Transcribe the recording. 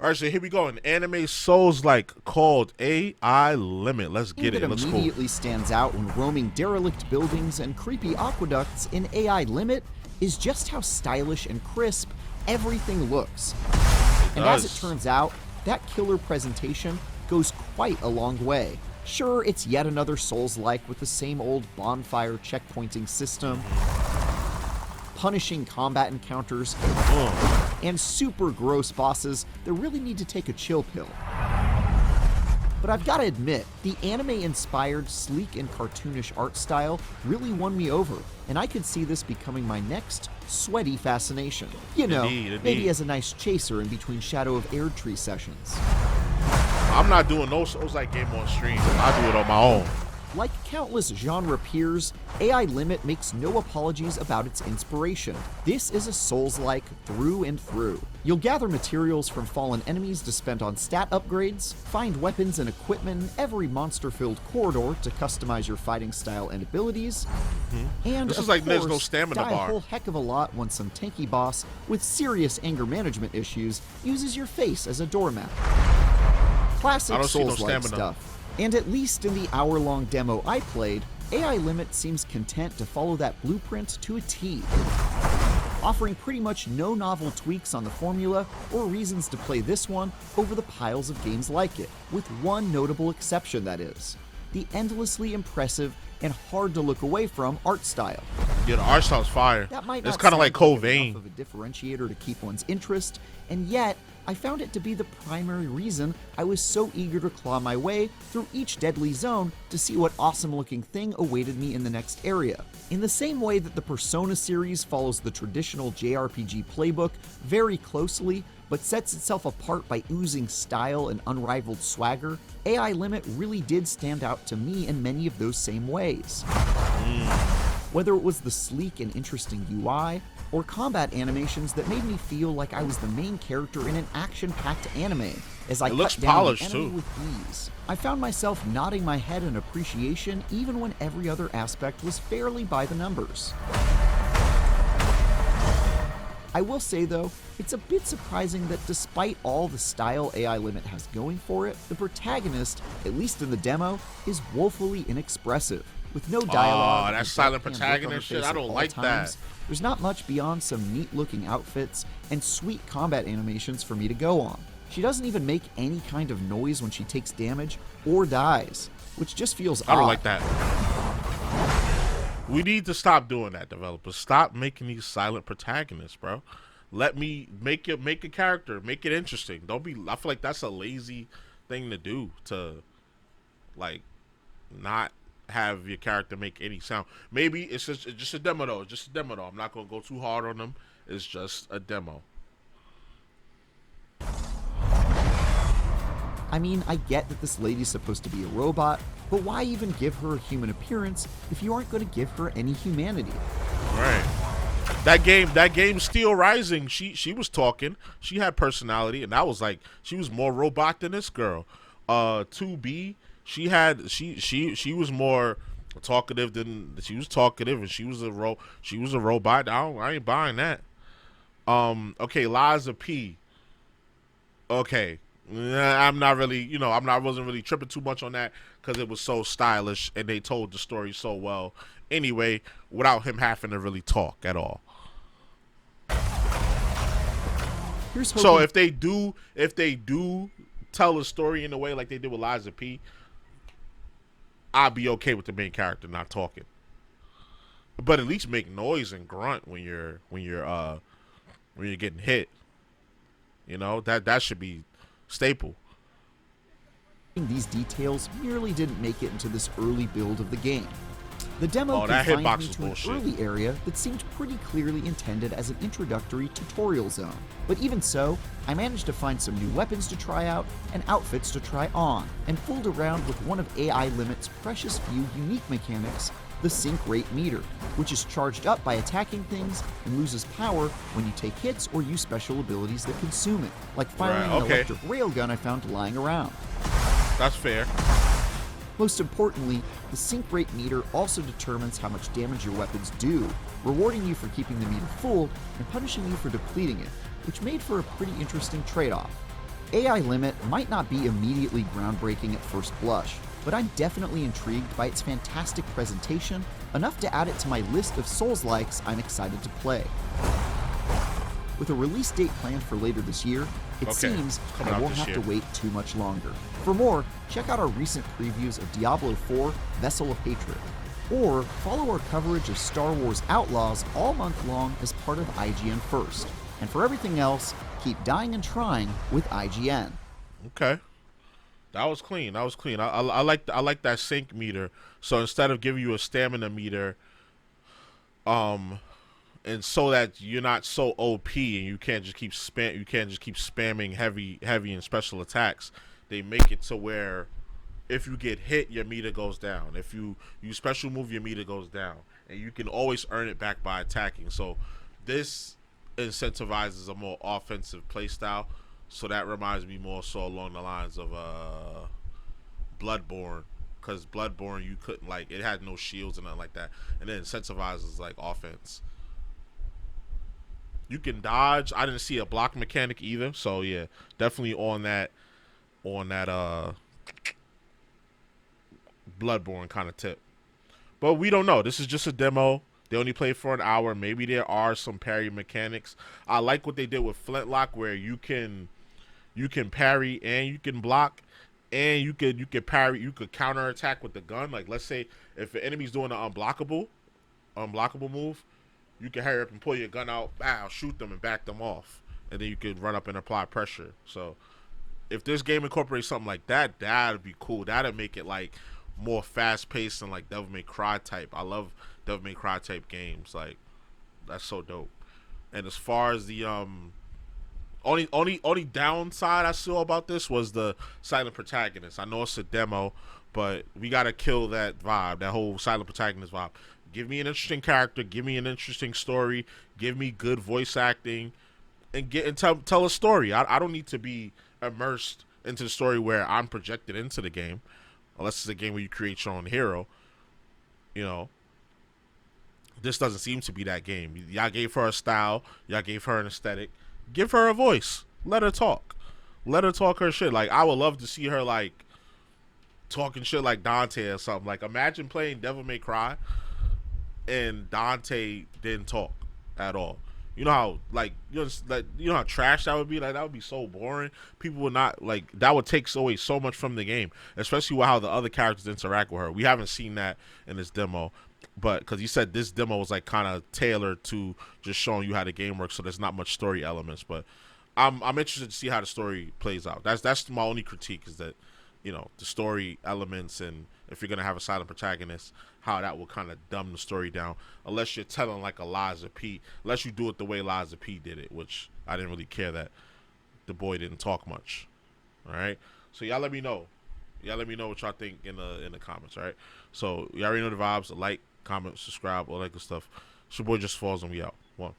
All right, so here we go. An anime Souls-like called AI Limit. Let's get it. Let's go. What immediately stands out when roaming derelict buildings and creepy aqueducts in AI Limit is just how stylish and crisp everything looks. And as it turns out, that killer presentation goes quite a long way. Sure, it's yet another Souls-like with the same old bonfire checkpointing system, punishing combat encounters, and super gross bosses that really need to take a chill pill. But I've gotta admit, the anime-inspired, sleek and cartoonish art style really won me over, and I could see this becoming my next sweaty fascination. You know, Indeed. maybe as a nice chaser in between Shadow of Erdtree sessions. I'm not doing no Souls-like game on stream. I do it on my own. Like countless genre peers, AI Limit makes no apologies about its inspiration. This is a Souls-like through and through. You'll gather materials from fallen enemies to spend on stat upgrades, find weapons and equipment in every monster-filled corridor to customize your fighting style and abilities, and This of is like there's course, no stamina die a bar. whole heck of a lot when some tanky boss with serious anger management issues uses your face as a doormat. Classic I don't see no Souls-like stamina. stuff. And at least in the hour-long demo I played, AI Limit seems content to follow that blueprint to a T, offering pretty much no novel tweaks on the formula or reasons to play this one over the piles of games like it, with one notable exception, that is, the endlessly impressive and hard to look away from art style. Yeah, the art style's fire. That might It's not kind of sound like Code enough of Vein. a differentiator to keep one's interest, and yet I found it to be the primary reason I was so eager to claw my way through each deadly zone to see what awesome looking thing awaited me in the next area. In the same way that the Persona series follows the traditional JRPG playbook very closely, but sets itself apart by oozing style and unrivaled swagger, AI Limit really did stand out to me in many of those same ways. Whether it was the sleek and interesting UI, or combat animations that made me feel like I was the main character in an action-packed anime as I It looks cut down the polished, enemy too. with ease. I found myself nodding my head in appreciation even when every other aspect was fairly by the numbers. I will say though, it's a bit surprising that despite all the style AI Limit has going for it, the protagonist, at least in the demo, is woefully inexpressive. With no dialogue, that and silent deadpan look on her protagonist shit, face I at don't all like that. times, there's not much beyond some neat-looking outfits and sweet combat animations for me to go on. She doesn't even make any kind of noise when she takes damage or dies, which just feels odd. I don't like that. We need to stop doing that, developers. Stop making these silent protagonists, bro. Let me make a character, make it interesting. Don't be. I feel like that's a lazy thing to do, to like not have your character make any sound. Maybe it's just a demo though. It's just a demo though. I'm not gonna go too hard on them. It's just a demo. I mean, I get that this lady's supposed to be a robot, but why even give her a human appearance if you aren't going to give her any humanity? Right. That game Steel Rising, she was talking. She had personality, and that was like she was more robot than this girl. 2B, she was more talkative than she was talkative, and she was a robot. I ain't buying that. Okay, Liza P. Okay. I'm not really, wasn't really tripping too much on that because it was so stylish and they told the story so well. Anyway, without him having to really talk at all. So if they do tell a story in a way like they did with Liza P, I'd be okay with the main character not talking. But at least make noise and grunt when you're getting hit. That should be staple. These details merely didn't make it into this early build of the game. The demo that confined hitbox me is to an bullshit. early area that seemed pretty clearly intended as an introductory tutorial zone. But even so, I managed to find some new weapons to try out and outfits to try on, and fooled around with one of AI Limit's precious few unique mechanics, the sync rate meter, which is charged up by attacking things and loses power when you take hits or use special abilities that consume it, like firing an electric railgun I found lying around. That's fair. Most importantly, the sync rate meter also determines how much damage your weapons do, rewarding you for keeping the meter full and punishing you for depleting it, which made for a pretty interesting trade-off. AI Limit might not be immediately groundbreaking at first blush, but I'm definitely intrigued by its fantastic presentation, enough to add it to my list of Souls-likes I'm excited to play. With a release date planned for later this year, it seems I won't have to wait too much longer. For more, check out our recent previews of Diablo 4 Vessel of Hatred, or follow our coverage of Star Wars Outlaws all month long as part of IGN First. And for everything else, keep dying and trying with IGN. Okay. That was clean. That was clean. I like that sync meter. So instead of giving you a stamina meter, and so that you're not so OP and you can't just keep spamming heavy and special attacks, they make it to where if you get hit, your meter goes down. If you special move, your meter goes down, and you can always earn it back by attacking. So this incentivizes a more offensive playstyle. So that reminds me more so along the lines of Bloodborne, because Bloodborne you couldn't, like, it had no shields and nothing like that, and it incentivizes like offense. You can dodge. I didn't see a block mechanic either, so yeah, definitely on that Bloodborne kind of tip. But we don't know. This is just a demo. They only played for an hour. Maybe there are some parry mechanics. I like what they did with Flintlock, where you can parry and you can block, and you could parry. You could counter attack with the gun. Like, let's say if the enemy's doing an unblockable move, you can hurry up and pull your gun out, shoot them and back them off, and then you could run up and apply pressure. So if this game incorporates something like that, that'd be cool. That'd make it like more fast paced and like Devil May Cry type. I love Devil May Cry type games. Like, that's so dope. And as far as the only downside I saw about this was the silent protagonist. I know it's a demo, but we gotta kill that vibe, that whole silent protagonist vibe. Give me an interesting character, give me an interesting story, give me good voice acting, and tell a story. I don't need to be immersed into the story where I'm projected into the game, unless it's a game where you create your own hero. You know, this doesn't seem to be that game. Y'all gave her a style, y'all gave her an aesthetic. Give her a voice. Let her talk. Let her talk her shit. Like, I would love to see her like talking shit like Dante or something. Like, imagine playing Devil May Cry and Dante didn't talk at all. You know how, like, you know how trash that would be. Like, that would be so boring. People would not, like, that would take away so much from the game, especially with how the other characters interact with her. We haven't seen that in this demo, but because you said this demo was like kind of tailored to just showing you how the game works, so there's not much story elements. But I'm interested to see how the story plays out. That's my only critique, is that, you know, the story elements, and if you're gonna have a silent protagonist, how that will kind of dumb the story down, unless you're telling like a Liza P, unless you do it the way Liza P did it, which I didn't really care that the boy didn't talk much. All right, so y'all let me know. Y'all let me know what y'all think in the comments. All right, so y'all already know the vibes. Like, comment, subscribe, all that good stuff. It's your boy JusticeXFalls, and we out. One.